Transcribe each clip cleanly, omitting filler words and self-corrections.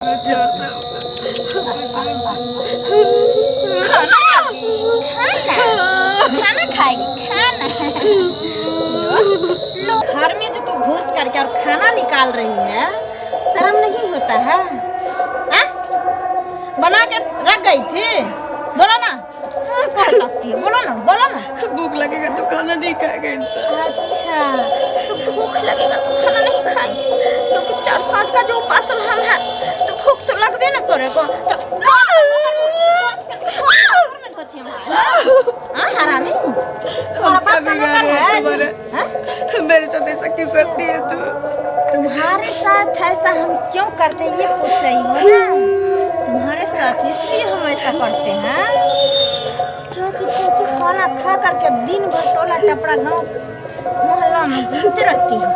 खाना खाएगी खाना। घर में जो तू घुस करके और खाना निकाल रही है, शर्म नहीं होता है? बना के रख गई थी, बोलो ना। कौन लगती है, बोलो ना बोलो ना। भूख लगेगा तो खाना नहीं खाएगा इंसान। अच्छा, तो भूख लगेगा तो खाना नहीं खाएंगे, क्योंकि 4 सांझ का जो उपासन हम है, तो भूख तो लगबे ना करेगा। तो हरामी मेरे साथ ऐसा क्यों करती है तू? तुम्हारे साथ ऐसा हम क्यों करते ये पूछ रही हो ना? तुम्हारे साथ इसलिए हम ऐसा करते हैं क्योंकि तू खाना खा करके दिन भर टोला टपड़ा गाँव मोहल्ला में घूमती रहती है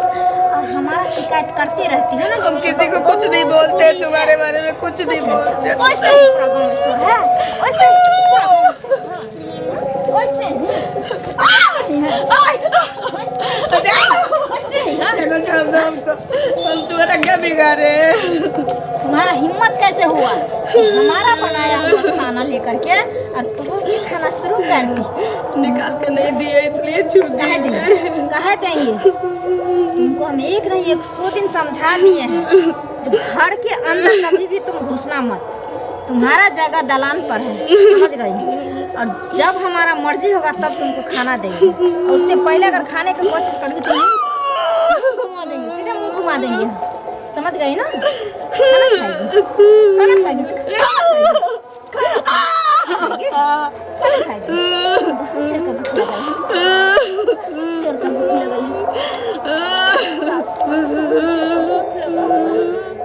और हमारा शिकायत करती रहती है ना। हम किसी को कुछ नहीं बोलते, तुम्हारे बारे में कुछ नहीं बोलते। वैसे ही पूरा गाँव में शोर है, वैसे ही पूरा गाँव में शोर है, वैसे ही। हम तुम्हारा क्या बिगाड़े? तुम्हारा हिम्मत कैसे हुआ हमारा बनाया हुआ खाना लेकर के और परोस के खाना शुरू कर दी? निकाल के नहीं दिए इसलिए छूट कहे देंगे तुमको हम एक नहीं 100 दिन समझा दिए हैं जो घर के अंदर कभी भी तुम घुसना मत। तुम्हारा जगह दलान पर है, समझ गई? और जब हमारा मर्जी होगा तब तुमको खाना देंगे, और उससे पहले अगर खाने की कोशिश करोगे तो घुमा देंगे, सीधे मुंह घुमा देंगे। समझ गई ना? खाना खाएगी, खाना खाएगी,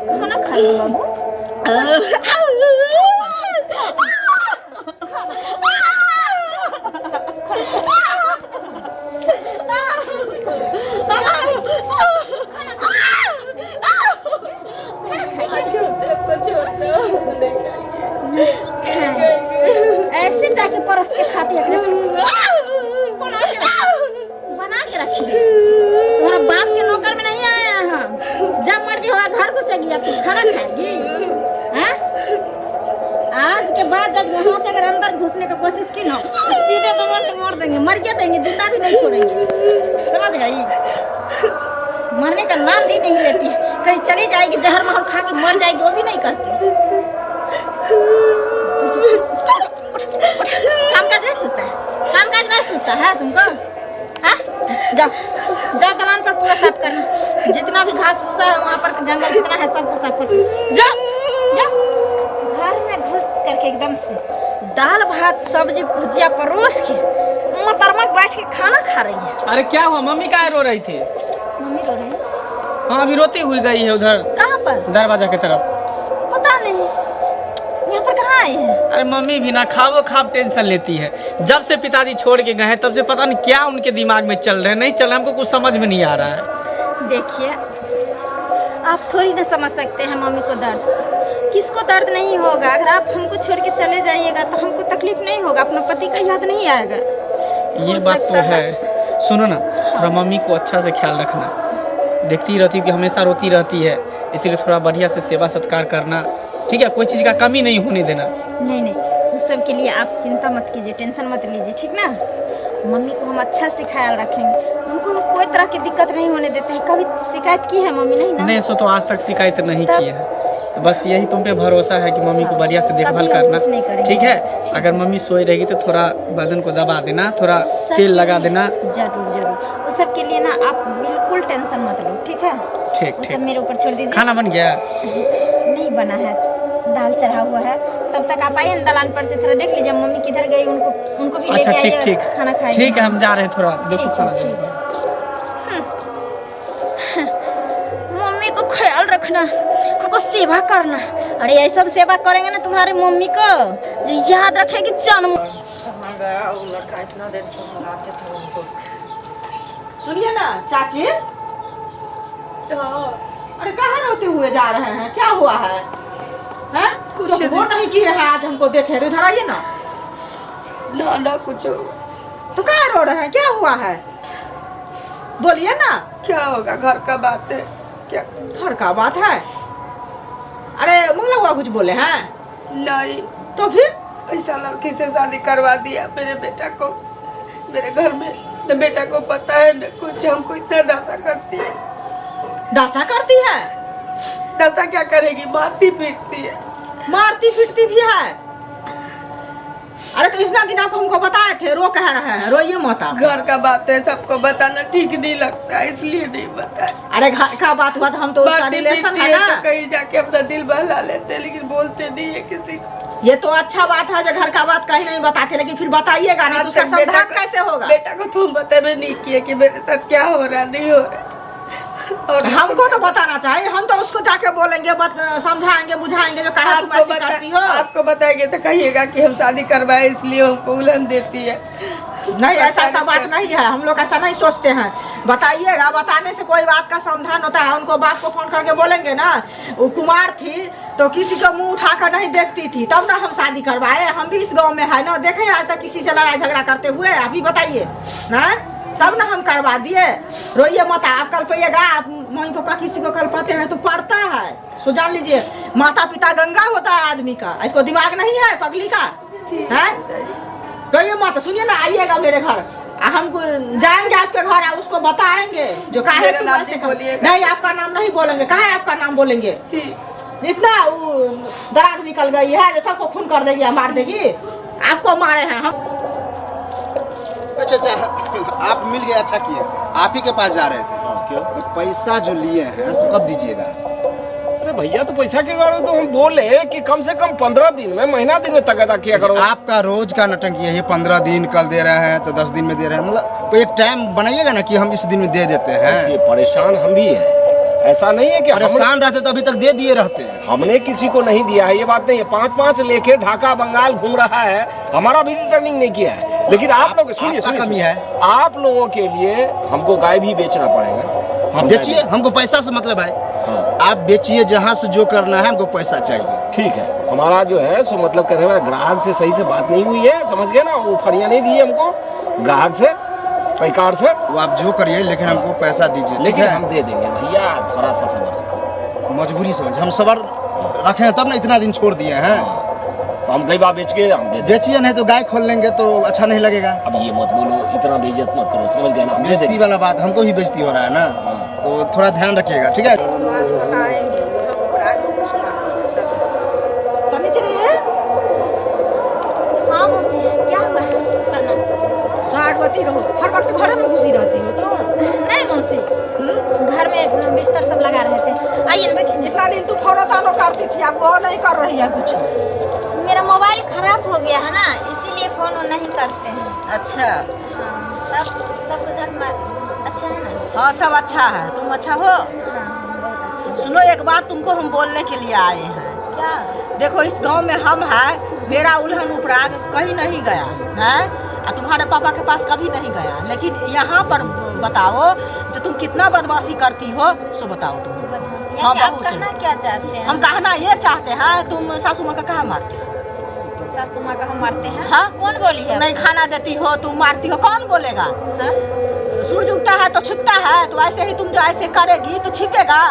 खाना खाएगी बाबू। ऐसे जाके परस के खाती है, बना के रखी है। तुम्हारा बाप के नौकर में नहीं आया हम, जब मर्जी होगा घर घुसेगी या तुम खाना खाएगी? हैं? आज के बाद जब यहाँ से अगर अंदर घुसने की कोशिश की ना, सीधे दबा के मार देंगे, मर के देंगे, जिंदा भी नहीं छोड़ेंगे। समझ गई? मरने का नाम भी नहीं लेती है, कहीं चली जाएगी जहर माहौल खा के मर जाएगी, वो भी नहीं करती। कामकाज नहीं सूझता है, कामकाज नहीं सूझता है तुमको? हाँ, जाओ जाओ दलान पर पूरा साफ करना, जितना भी घास भूसा है वहाँ पर जंगल जितना है सबको साफ कर। जाओ जाओ। घर में घुस करके एकदम से दाल भात सब्जी भुजिया परोस के मोहतरमा बैठ के खाना खा रही है। अरे क्या हुआ? मम्मी क्या रो रही थी? मम्मी रो रही है? हाँ, अभी रोती हुई गई है उधर। कहाँ पर? दरवाजा की तरफ। पता नहीं, यहाँ पर कहाँ आई है? अरे मम्मी भी ना खाओ खाब टेंशन लेती है। जब से पिताजी छोड़ के गए हैं तब से पता नहीं क्या उनके दिमाग में चल रहे हैं, नहीं चल रहा, हमको कुछ समझ में नहीं आ रहा है। देखिए, आप थोड़ी ना समझ सकते हैं मम्मी को दर्द, किसको दर्द नहीं होगा। अगर आप हमको छोड़ के चले जाइएगा तो हमको तकलीफ नहीं होगा, अपना पति का याद नहीं आएगा। ये बात तो है। सुनो ना, थोड़ा मम्मी को अच्छा से ख्याल रखना। देखती रहती हूँ कि हमेशा रोती रहती है, इसीलिए थोड़ा बढ़िया से सेवा सत्कार करना, ठीक है? कोई चीज़ का कमी नहीं होने देना। नहीं नहीं, उस सब के लिए आप चिंता मत कीजिए, टेंशन मत लीजिए, ठीक ना? मम्मी को हम अच्छा से ख्याल रखेंगे, उनको हम कोई तरह की दिक्कत नहीं होने देते हैं। कभी शिकायत की है मम्मी? नहीं ना? नहीं, सो तो आज तक शिकायत नहीं की है। तो बस यही तुम पे भरोसा है कि मम्मी को बढ़िया से देखभाल करना, ठीक है? अगर मम्मी सोई रहेगी तो थोड़ा बदन को दबा देना, थोड़ा तेल लगा देना। जरूर जरूर, उस सब के लिए ना आप बिल्कुल टेंशन मत लो, ठीक है? ठीक वो ठीक। सब मेरे ऊपर छोड़ दीजिए। खाना बन गया? नहीं बना है, दाल चढ़ा हुआ है। तब तक आप आइए दलान पर से, थोड़ा देख लीजिए मम्मी किधर गई, उनको भी अच्छा, लेके ठीक आइए, ठीक खाना खाएंगे। ठीक है, हम जा रहे हैं, थोड़ा देखो खाना। मम्मी को ख्याल रखना, उनको सेवा करना। अरे ऐसा सेवा करेंगे ना तुम्हारी मम्मी को जो याद रखेगी जन्म। सुनिए ना चाची, अरे कहाँ रोते हुए जा रहे हैं? क्या हुआ है? हैं? कुछ वो नहीं की है आज हमको देखे, इधर आइए ना। ना कुछ। तो कहाँ रो रहे हैं? क्या हुआ है? बोलिए ना। क्या होगा? घर का बात है। क्या घर का बात है? अरे मंगला हुआ कुछ बोले हैं? नहीं, तो फिर ऐसा लड़की से शादी करवा दिया मेरे बेटा को, मेरे घर में। तो बेटा को पता है न कुछ, हमको इतना दासा करती है। दासा करती है? दासा क्या करेगी, मारती पीटती है। मारती पीटती भी है? अरे तो इतना दिन आप हमको बताए थे, रो कह रहे हैं, रोइए मत आप। घर का बात है, सबको बताना ठीक नहीं लगता, इसलिए नहीं बताए। अरे घर का बात हुआ तो हम तो उसका रिलेशन है ना। तो कहीं जाके अपना दिल बहला लेते हैं, लेकिन बोलते नहीं है किसी को। ये तो अच्छा बात है जो घर का बात कहीं नहीं बताते, लेकिन फिर बताइएगा नहीं तो उसका समाधान कैसे होगा? बेटा को तुम बताए नहीं किए कि मेरे साथ क्या हो रहा नहीं हो रहा। और हमको तो बताना चाहिए, हम तो उसको जाके बोलेंगे, समझाएंगे, बुझाएंगे जो कहा तुम ऐसी करती हो। आपको बताएंगे तो कहिएगा कि हम शादी करवाए इसलिए हमको उलझन देती है। नहीं, ऐसा बात नहीं है, हम लोग ऐसा नहीं सोचते हैं। बताइएगा, बताने से कोई बात का समाधान होता है। उनको बाप को फोन करके बोलेंगे ना, वो कुमार थी तो किसी का मुंह उठाकर नहीं देखती थी, तब ना हम शादी करवाए। हम भी इस गांव में है ना, देखें आज तक किसी से लड़ाई झगड़ा करते हुए? अभी बताइए ना, तब ना हम करवा दिए। रोइए मत, आप कल पाइएगा। आप मम्मी पापा किसी को कल पाते हैं तो पड़ता है, सो जान लीजिए। माता पिता गंगा होता है आदमी का, इसको दिमाग नहीं है पगली का है? रोइए मत, सुनिए ना, आइएगा मेरे घर, हम जाएंगे आपके घर, उसको बताएंगे जो कहा है तुम ऐसे बोलिए। नहीं, आपका नाम नहीं बोलेंगे। कहा है आपका नाम बोलेंगे? इतना दराज निकल गई है जो सबको खून कर देगी, मार देगी। आपको मारे हैं हम। अच्छा, आप मिल गए, अच्छा किए। आप ही के पास जा रहे थे। क्यों? पैसा जो लिए हैं तो कब दीजिएगा? अरे भैया, तो पैसा के गाड़ो तो हम बोले कि कम से कम 15 दिन में, महीना दिन में तक अदा किया करो। आपका रोज का नटंकी है, 15 दिन कल दे रहे हैं तो 10 दिन में दे रहे हैं। मतलब कोई एक टाइम बनाइएगा ना कि हम इस दिन में दे देते हैं। ये परेशान हम भी है, ऐसा नहीं है कि परेशान रहते तो अभी तक दे दिए रहते हैं। हमने किसी को नहीं दिया है, ये बात नहीं है। 5-5 लेके ढाका बंगाल घूम रहा है, हमारा भी रिटर्निंग नहीं किया है। लेकिन आप लोग सुनिए, कमी है। आप लोगों के लिए हमको गाय भी बेचना पड़ेगा। हाँ, बेचिए, हमको पैसा से मतलब है। हाँ। आप बेचिए, जहाँ से जो करना है, हमको पैसा चाहिए। ठीक है, हमारा जो है सो मतलब कहने वाला ग्राहक से सही से बात नहीं हुई है, समझ गए ना? वो फरिया नहीं दी है हमको ग्राहक से, पैकार से। वो आप जो करिए, लेकिन हमको पैसा दीजिए। लेकिन हम दे देंगे भैया, थोड़ा सा सब्र रखो। मजबूरी समझ, हम सबर रखे तब ना इतना दिन छोड़ दिए हैं। तो हम गई बात बेच के हम दे देंगे। बेचिए, नहीं तो गाय खोल लेंगे तो अच्छा नहीं लगेगा। अब ये मत बोलो, इतना बेइज्जत मत करो, समझ गए ना? हम दे बेइज्जती देंगे। वाला बात, हमको भी बेइज्जती हो रहा है ना, तो थोड़ा ध्यान रखिएगा, ठीक है? हाँ मौसी, क्या हुआ है? स्वागवती रहो, हर वक्त घर में घुसी रहती हो तो? नहीं मौसी, घर में बिस्तर सब लगा रहे थे। आइए ना, बैठिए। इतना दिन तू फोन तानो करती थी, अब वो नहीं कर रही है कुछ। मेरा मोबाइल खराब हो गया है ना, इसीलिए फोन नहीं करते हैं। अच्छा, हाँ, सब घर में अच्छा है ना? हाँ सब अच्छा है, तुम अच्छा हो? हाँ, बहुत अच्छा। सुनो, एक बात तुमको हम बोलने के लिए आए हैं। क्या? देखो, इस गांव में हम है, मेरा उल्हन उपराग कहीं नहीं गया है, और तुम्हारे पापा के पास कभी नहीं गया। लेकिन यहाँ पर बताओ, जो तुम कितना बदमाशी करती हो, सो बताओ तुम। बदमाशी? हाँ, यानी आप बहुत कहना क्या चाहते हैं? हम कहना ये चाहते हैं, तुम सासू माँ का कहाँ मारती हो? सासू माँ का हम मारते हैं? हाँ? कौन बोली है? तुम नहीं खाना देती हो, तुम मारती हो, कौन बोलेगा? हाँ? सूरज उगता है तो छिपता है, तो ऐसे ही तुम जो ऐसे करेगी तो छिपेगा?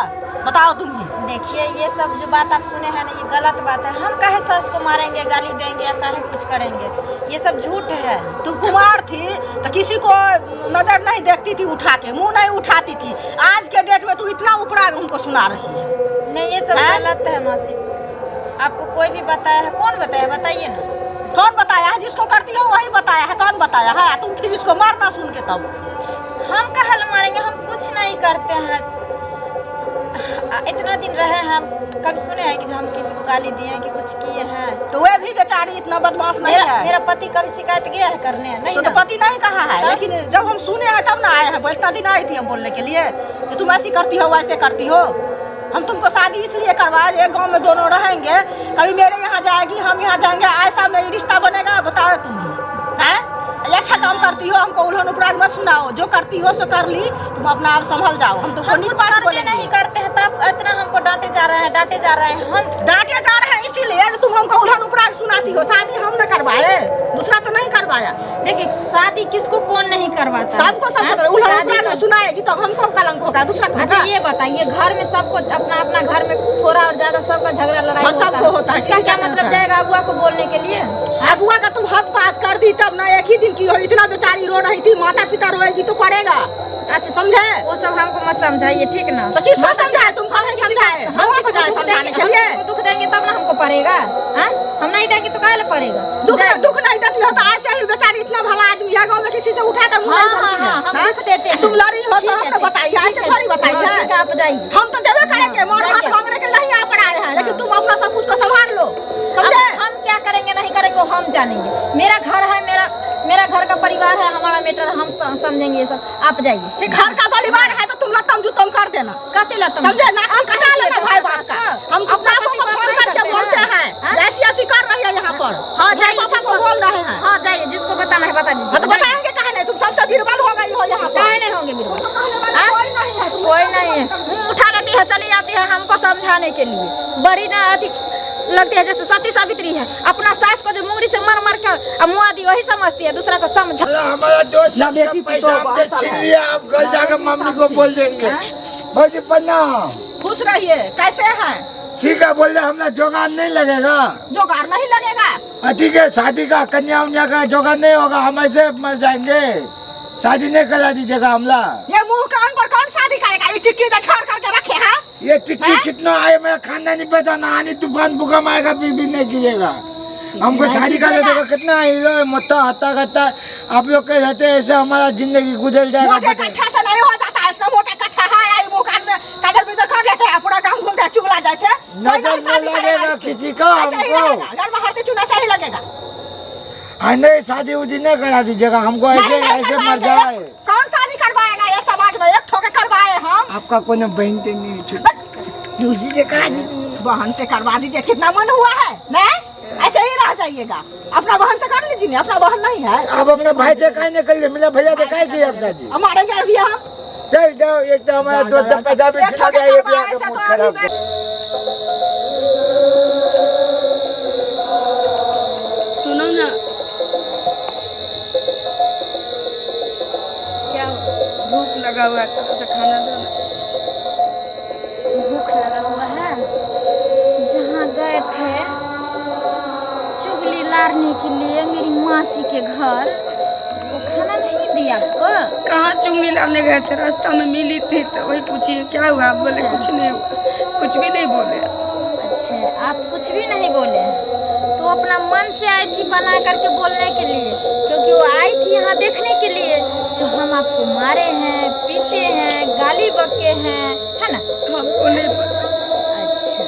बताओ तुम ही। देखिए, ये सब जो बात आप सुने हैं ना, ये गलत बात है। हम काहे सास को मारेंगे, गाली देंगे या काहे कुछ करेंगे? ये सब झूठ है। तुम कुमार थी तो किसी को नजर नहीं देखती थी, उठा के मुंह नहीं उठाती थी। आज के डेट में तू इतना उपराग हमको सुना रही है। नहीं, ये सब गलत है मौसी। आपको कोई भी बताया है? कौन बताया, बताइए ना। कौन बताया है? जिसको करती हो वही बताया है। कौन बताया है? तुम फिर इसको मारना सुन के तब। हम कहाँ मारेंगे, हम कुछ नहीं करते हैं। इतना दिन रहे हैं, हम कभी सुने हैं कि जो हम किसी को गाली दिए हैं कि कुछ किए हैं? तो वे भी बेचारी इतना बदमाश नहीं है। मेरा पति कभी शिकायत गया है करने? नहीं तो ना? पति नहीं कहा है, लेकिन जब हम सुने हैं तब ना आए हैं। इतना दिन आई थी हम बोलने के लिए कि तुम ऐसी करती हो, वैसे करती हो। हम तुमको शादी इसलिए करवाए, एक गांव में दोनों रहेंगे, कभी मेरे यहाँ जाएगी, हम यहाँ जाएंगे, ऐसा में रिश्ता बनेगा? बताओ तुम ही। हैं? अच्छा काम करती हो, हमको उल्हन उपराग मत सुनाओ। जो करती हो सो कर ली, तुम अपना आप संभल जाओ। हम तुमको नीक बात बोलेंगे। नहीं करते हैं, तब इतना हमको डांटे जा रहे हैं, डांटे जा रहे हैं। हम डांटे जा रहे हैं इसीलिए तुम हमको उल्हन उपराग सुनाती हो। शादी हम न करवाए, दूसरा तो नहीं करवाया। देखिए, शादी किसको कौन नहीं करवाता? सबको सब उल्हन उपराग सुनाएगी तो हमको कलंक होगा। सकता है, दूसरा अच्छा कहेगा। ये बताइए, घर में सबको अपना अपना घर में थोड़ा और ज्यादा सबका झगड़ा लड़ाई हाँ, सबको होता है, इसका किसी क्या का नहीं मतलब होता है। जाएगा अगुआ को बोलने के लिए? अगुआ का तुम हद बात कर दी तब ना, एक ही दिन की हो, इतना बेचारी रो रही थी, माता पिता रोएगी तो पड़ेगा। अच्छा समझे? वो सब हमको मत समझाइए, ठीक ना? तो किसको समझाए? तुमको नहीं समझाए, हम को जाए समझाने के लिए। हमको दुख देंगे तब ना हमको पड़ेगा, हाँ? हम नहीं देंगे तो काहे पड़ेगा? दुख नहीं देती हो तो ऐसे ही बेचारी इतना भला आदमी है, गाँव में किसी से उठा कर मुंह हाँ, नहीं बोलती है। हाँ, हम हाँ? दुख देते हैं। तुम लड़ी हो तो ठीक है, हमने बताइए, ऐसे थोड़ी बताइए। ठीक है, आप जाइए। हम तो देवे करेंगे, मार हाथ जाइए। मांगने के नहीं आ पड़ाए हैं, लेकिन तुम अपना सब कुछ को संभाल लो, समझे? अब हम क्या करेंगे नहीं करेंगे वो हम जानेंगे। मेरा घर है, मेरा घर का परिवार है, हमारा मैटर हम समझेंगे ये सब। आप जाइए, ठीक है? घर का परिवार है तो तुम लतम जुतम कर देना, कहते लतम समझे? ना कटा लेना भाई बात का। हम अपना को फोन करके बोलते हैं, ऐसी ऐसी कर रही है यहाँ पर। हाँ जाइए, जाइए, पापा को बोल रहे हैं। हाँ जाइए, जिसको बताना है बता हाँ, तो दीजिए। बताएंगे कहे नहीं, तुम सबसे बीरबल हो गई हो यहाँ पर। काहे नहीं होंगे मेरे को? हाँ? कोई नहीं है, तुम कोई नहीं है, मुंह उठा लेती है, चली जाती है हमको समझाने के लिए। बड़ी ना अधिक लगती है जैसे सती सावित्री है, अपना सास को जो मुंगरी से मर के मुआ दी वही समझती है, दूसरा को समझ। हमारा दोस्त सब बेटी पैसा तो हमसे बात छीन है। लिया, आप कल जाकर मम्मी को बोल देंगे। भाजी प्रणाम। खुश रहिए। कैसे हैं? ठीक है, बोल रहे हमारा जुगाड़ नहीं लगेगा। जुगाड़ नहीं लगेगा? अति के शादी का कन्या उन्या का जुगाड़ नहीं होगा, हम ऐसे मर जाएंगे। शादी नहीं करा दीजिएगा हमला। ये मुंह कान पर कौन शादी करेगा? ये टिक्की तो छोड़ करके रखे हैं। ये टिक्की कितना आए मेरा खानदानी पता ना, आनी तूफान भूकंप आएगा फिर भी नहीं गिरेगा। हमको शादी कर देगा, कितना हीरो मोटा हत्ता करता। आप लोग के रहते ऐसे हमारा जिंदगी गुजर जाएगा। मोटे कट्ठा से नहीं हो जाता है, इतना मोटा कट्ठा है, आई मुंह कान में काजल बिजल कर लेते हैं, पूरा काम घूमते हैं चुगला जैसे। नजर नहीं लगेगा किसी का हमको। घर बाहर के चूना से ही लगेगा। नहीं, शादी उदी नहीं करा दीजिएगा हमको, ऐसे नहीं, नहीं ऐसे मर करवाएंगे। जाए। कौन शादी करवाएगा ये समाज में? एक ठोके करवाए हम। आपका कोई बहन तो नहीं है, दूजी से करा दीजिए। बहन से करवा दीजिए, कितना मन हुआ है? नहीं, ऐसे ही रह जाइएगा। अपना बहन से कर लीजिए, अपना बहन नहीं है। आप अपने भाई से कहीं नहीं कर लिए, मेरा भैया से कहीं की आप शादी। हम मारेंगे अभी हम। जाओ जाओ, एक तो हमारा दोस्त से पैसा भी एक छिना ठोके गया, ये भी करवाए आके से मूड तो खराब अभी कर। सुनो ना, क्या भूख लगा हुआ है, थोड़ा सा खाना दो ना। भूख लगा हुआ है? जहाँ गए थे चुगली लारने के लिए मेरी मासी के घर, वो खाना नहीं दिया आपको? कहाँ चुंगली लाने गए थे, रास्ता में मिली थी तो वही पूछिए क्या हुआ। आप बोले कुछ नहीं हुआ, कुछ भी नहीं बोले। अच्छा, आप कुछ भी नहीं बोले तो अपना मन से आई थी बना करके बोलने के लिए, क्योंकि वो आई थी यहाँ देखने के लिए जो हम आपको मारे हैं, पीटे हैं, गाली बके हैं, है ना? हमको नहीं पता। अच्छा,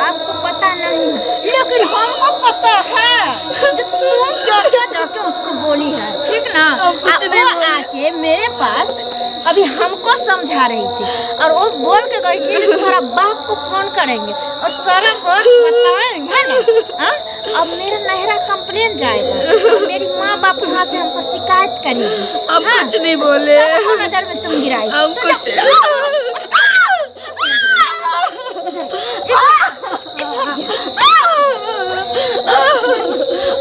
आपको पता नहीं, लेकिन हमको पता है जो तुम क्या जाके उसको बोली है, ठीक ना? हम कुछ नहीं वो बोले। आके मेरे पास अभी हमको समझा रही थी और वो बोल के गई थी कि तुम्हारा बाप को फोन करेंगे और सारा बात बताएंगे ना। हाँ? अब मेरा नहरा कंप्लेन जाएगा और मेरी माँ बाप वहाँ से हमको शिकायत करेगी। अब हाँ? कुछ नहीं बोले। सबको नजर में तुम गिराई। हम तो कुछ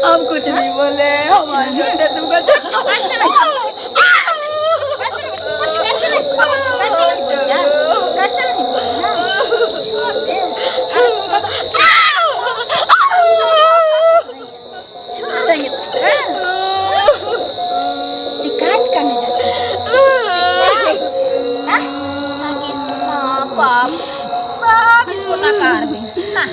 हम कुछ नहीं बोले। हमारे बेटे तुमको कैसे नहीं? कुछ कैसे नहीं? कैसे नहीं? छोड़ रही हो? शिकायत करने जाते हैं। हाँ? ताकि इसको माँ बाप सब इसको नकार दें। हाँ?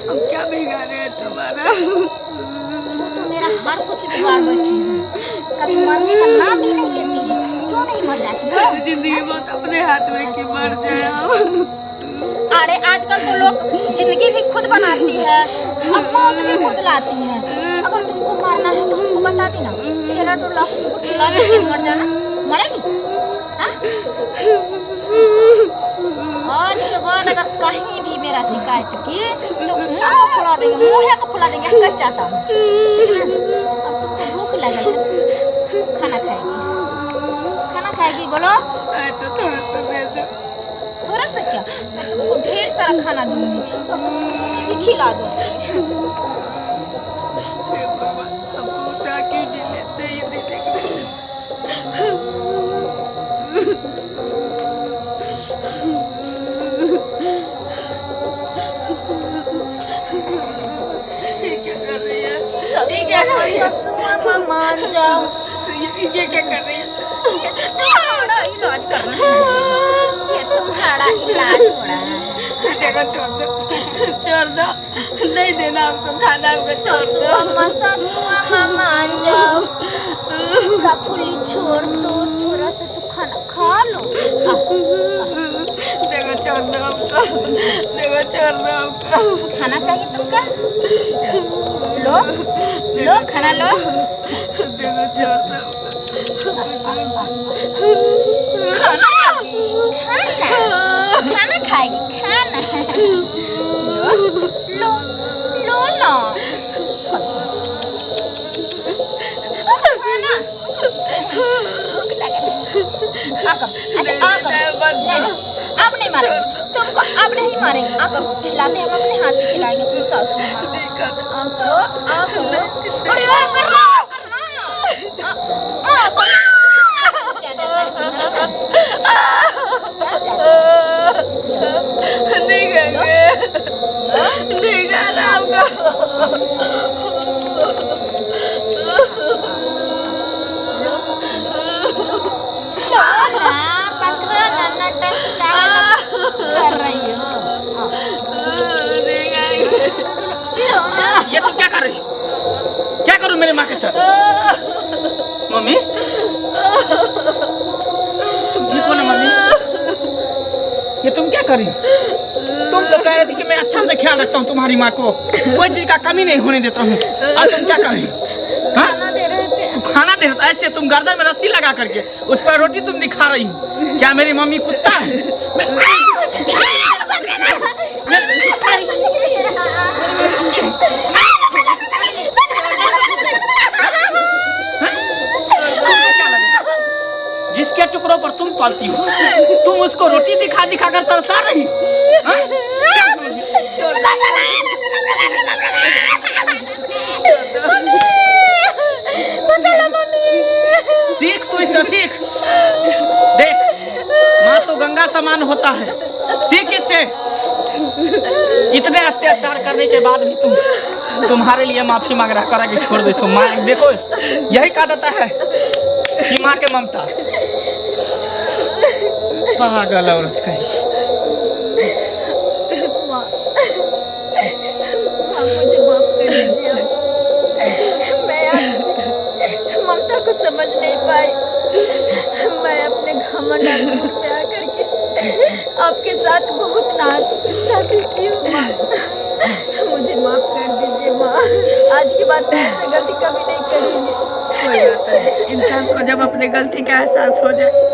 हम क्या बिगाड़े हैं तुम्हारा? वो तो मेरा हर कुछ बिगाड़ बैठी है। कभी मरने का नाम ही नहीं लेती है। क्यों नहीं मर जाती है? जिंदगी बहुत अपने हाथ में कि मर जाए हम। अरे आजकल तो लोग जिंदगी भी खुद बनाती है और मौत भी खुद लाती है। अगर तुमको मारना है तो हमको बता देना, ठेला टोला तुमको ठेला देके मर जाना, मरेगी? हाँ? आज के बाद अगर कहीं भी मेरा शिकायत की तो मुंह को फुला देंगे, मुंह को फुला देंगे। कर चाहता हूँ। अब तुमको भूख लगी है, खाना खाएगी? खाना खाएगी बोलो? तो थोड़ा सा दे दो। थोड़ा सा क्या, मैं तुमको ढेर सारा खाना दूंगी और तुमको मुझे भी खिला दूंगी। हे भगवान, हमको उठा क्यों नहीं लेते ये देखे। मान जाओ। ये क्या कर रही है? तुम्हारा इलाज कर रहा है, ये तुम्हारा इलाज हो रहा है। देखो छोड़ दो, नहीं देना हमको खाना, हमको छोड़ दो। ससुआ मान जाओ, सफुली छोड़ दो, थोड़ा सा तो खाना खा लो। देखो छोड़ दो हमको, देखो छोड़ दो हमको। खाना चाहिए तुमका? लो लो खाना लो। देखो छोड़ दो। खाना खाना खाएगी, खाना लो लो ना खाना। भूख लगा अच्छा अब नहीं मारेंगे तुमको, अब नहीं मारेंगे। आप खिलाते हम अपने हाथ से खिलाएंगे अपनी सासू नहीं खाएंगे, नहीं खाना हमको। कर रही हो ये तुम क्या कर रही? क्या करूं मेरे माँ के साथ? मम्मी तुम ठीक हो ना मम्मी? ये तुम क्या कर रही? तुम तो कह रही थी कि मैं अच्छा से ख्याल रखता हूँ तुम्हारी माँ को, कोई चीज का कमी नहीं होने देता हूँ। और तुम क्या कर रही? खाना दे रहे थे। तुम खाना दे रहा था ऐसे, तुम गर्दन में रस्सी लगा करके उस पर रोटी तुम दिखा रही हो। क्या मेरी मम्मी कुत्ता है? जिसके टुकड़ों पर तुम पलती हो, तुम उसको रोटी दिखा दिखा कर तरसा रही। हाँ? क्या समझी? सीख, तू इससे सीख। देख माँ तो गंगा समान होता है, सीख इससे। इतने अत्याचार करने के बाद भी तुम्हारे लिए माफी मांग रहा, करा कि छोड़ दो इसको। माँ देखो यही कहा जाता है कि माँ के ममता। पागल औरत कहीं। मुझे माफ कर दीजिए, मैं आपकी ममता को समझ नहीं पाई। मैं अपने घमंड पे आकर के आपके साथ बहुत नाइंसाफी की हूँ माँ। मुझे माफ कर दीजिए माँ, आज के बाद मैं ऐसी गलती कभी नहीं करूँगी। कोई बात नहीं, इंसान को जब अपने गलती का एहसास हो जाए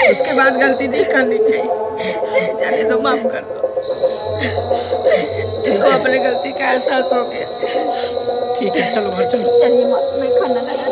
उसके बाद गलती नहीं करनी चाहिए। जाने दो, माफ कर दो। जिसको अपने गलती का एहसास हो गया। ठीक है चलो घर चलो। चलिए माँ, मैं खाना लगा